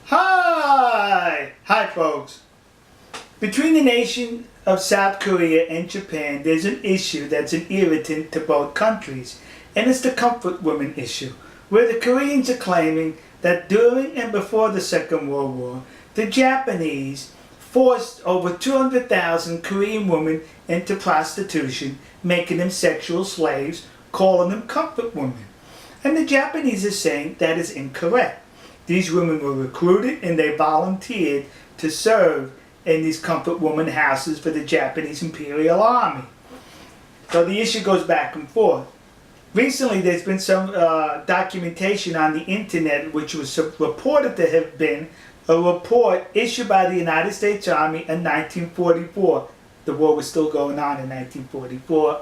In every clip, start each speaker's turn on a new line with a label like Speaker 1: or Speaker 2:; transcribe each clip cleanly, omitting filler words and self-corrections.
Speaker 1: Hi folks. Between the nation of South Korea and Japan, there's an issue that's an irritant to both countries, and it's the comfort women issue, where the Koreans are claiming that during and before the Second World War, the Japanese forced over 200,000 Korean women into prostitution, making them sexual slaves, calling them comfort women. And the Japanese are saying that is incorrect. These women were recruited and they volunteered to serve in these comfort woman houses for the Japanese Imperial Army. So the issue goes back and forth. Recently there's been some documentation on the internet which was reported to have been a report issued by the United States Army in 1944. The war was still going on in 1944,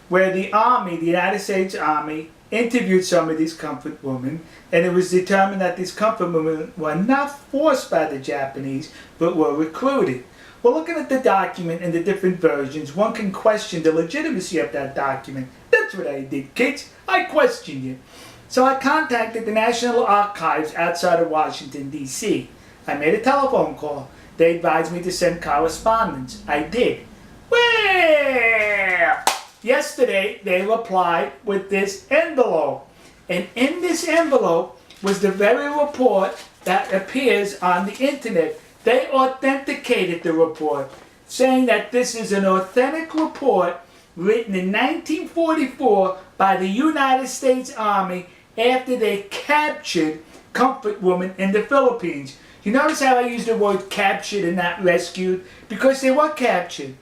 Speaker 1: where the Army, the United States Army, interviewed some of these comfort women, and it was determined that these comfort women were not forced by the Japanese, but were recruited. Well, looking at the document and the different versions, one can question the legitimacy of that document. That's what I did, kids. I questioned it. So I contacted the National Archives outside of Washington, D.C. I made a telephone call. They advised me to send correspondence. I did. Well, yesterday they replied with this envelope. And in this envelope was the very report that appears on the internet. They authenticated the report, saying that this is an authentic report written in 1944 by the United States Army after they captured comfort women in the Philippines. You notice how I used the word captured and not rescued? Because they were captured.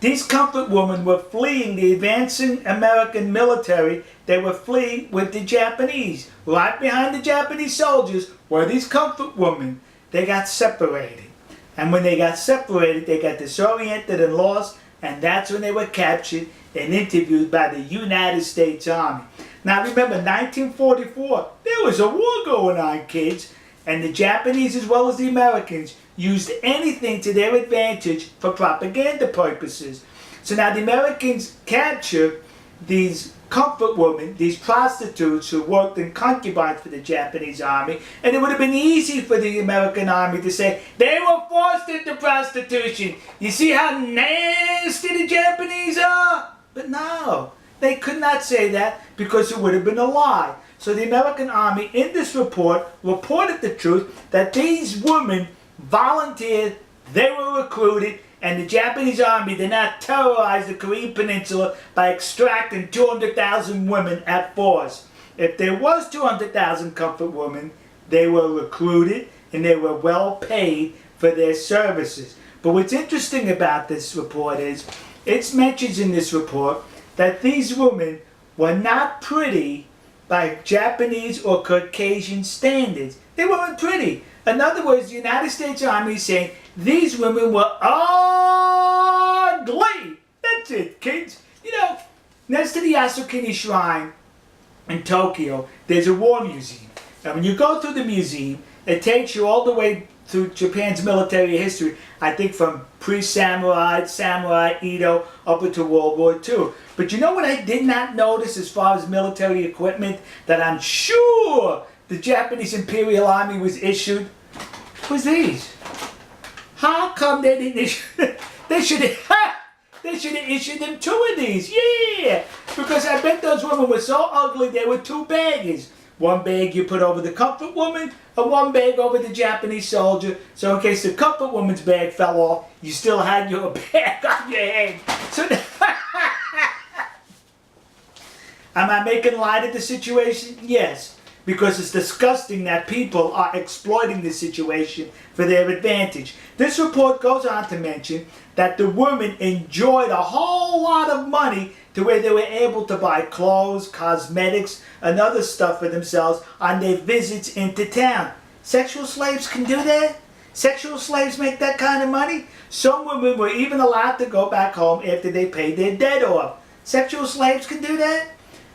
Speaker 1: These comfort women were fleeing the advancing American military. They were fleeing with the Japanese. Right behind the Japanese soldiers were these comfort women. They got separated. And when they got separated, they got disoriented and lost, and that's when they were captured and interviewed by the United States Army. Now remember, 1944, there was a war going on, kids, and the Japanese as well as the Americans used anything to their advantage for propaganda purposes. So now the Americans captured these comfort women, these prostitutes who worked in concubines for the Japanese army, and it would have been easy for the American army to say, they were forced into prostitution. You see how nasty the Japanese are? But no, they could not say that because it would have been a lie. So the American army in this report reported the truth that these women volunteered, they were recruited, and the Japanese army did not terrorize the Korean peninsula by extracting 200,000 women at force. If there was 200,000 comfort women, they were recruited and they were well paid for their services. But what's interesting about this report is, it mentions in this report that these women were not pretty by Japanese or Caucasian standards. They weren't pretty. In other words, the United States Army is saying these women were ugly. That's it, kids. You know, next to the Yasukuni Shrine in Tokyo, there's a war museum. And when you go through the museum, it takes you all the way through Japan's military history, I think from pre-samurai, samurai, Edo, up into World War II. But you know what I did not notice as far as military equipment that I'm sure the Japanese Imperial Army was issued? Was these. How come they didn't issue? They should have issued them 2 of these. Yeah, because I bet those women were so ugly they were 2 bags. One bag you put over the comfort woman, and one bag over the Japanese soldier. So in case the comfort woman's bag fell off, you still had your bag on your head. So am I making light of the situation? Yes. Because it's disgusting that people are exploiting the situation for their advantage. This report goes on to mention that the women enjoyed a whole lot of money to where they were able to buy clothes, cosmetics, and other stuff for themselves on their visits into town. Sexual slaves can do that? Sexual slaves make that kind of money? Some women were even allowed to go back home after they paid their debt off. Sexual slaves can do that?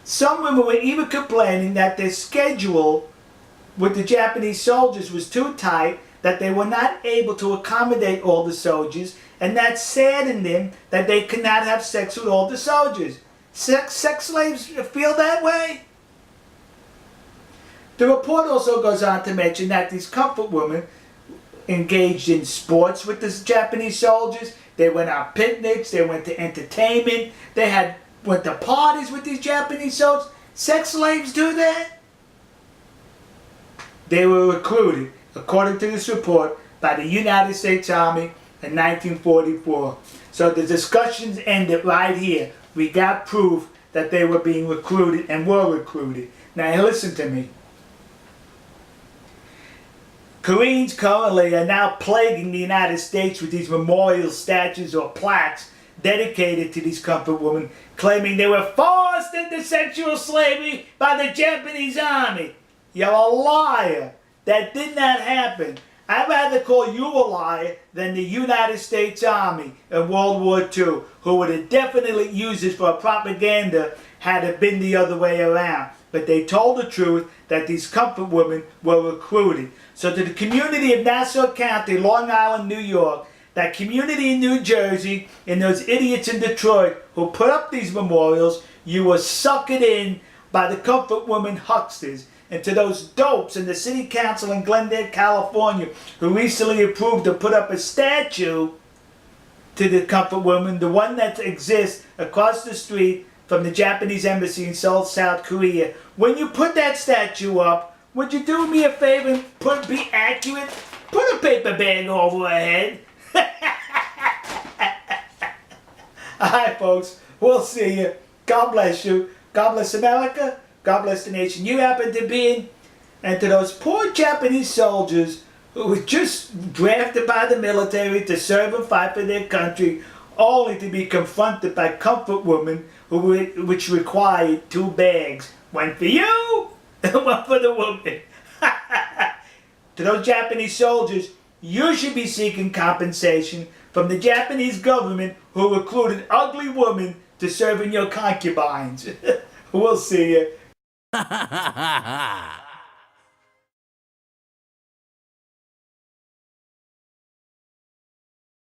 Speaker 1: Some women were even complaining that their schedule with the Japanese soldiers was too tight, that they were not able to accommodate all the soldiers, and that saddened them that they could not have sex with all the soldiers. Sex slaves feel that way? The report also goes on to mention that these comfort women engaged in sports with the Japanese soldiers. They went on picnics, they went to entertainment, went to parties with these Japanese soldiers. Sex slaves do that? They were recruited, according to this report, by the United States Army in 1944. So the discussions ended right here. We got proof that they were being recruited and were recruited. Now listen to me. Koreans currently are now plaguing the United States with these memorial statues or plaques dedicated to these comfort women, claiming they were forced into sexual slavery by the Japanese army. You're a liar. That did not happen. I'd rather call you a liar than the United States Army in World War II, who would have definitely used this for propaganda had it been the other way around. But they told the truth that these comfort women were recruited. So to the community of Nassau County, Long Island, New York, that community in New Jersey, and those idiots in Detroit who put up these memorials, you were sucked in by the comfort women hucksters. And to those dopes in the city council in Glendale, California, who recently approved to put up a statue to the comfort woman, the one that exists across the street from the Japanese embassy in Seoul, South Korea. When you put that statue up, would you do me a favor and be accurate? Put a paper bag over her head. Alright folks, we'll see you. God bless you. God bless America. God bless the nation you happen to be in. And to those poor Japanese soldiers who were just drafted by the military to serve and fight for their country, only to be confronted by comfort women which required 2 bags. One for you and one for the woman. To those Japanese soldiers, you should be seeking compensation from the Japanese government who recruited ugly women to serve in your concubines. We'll see you.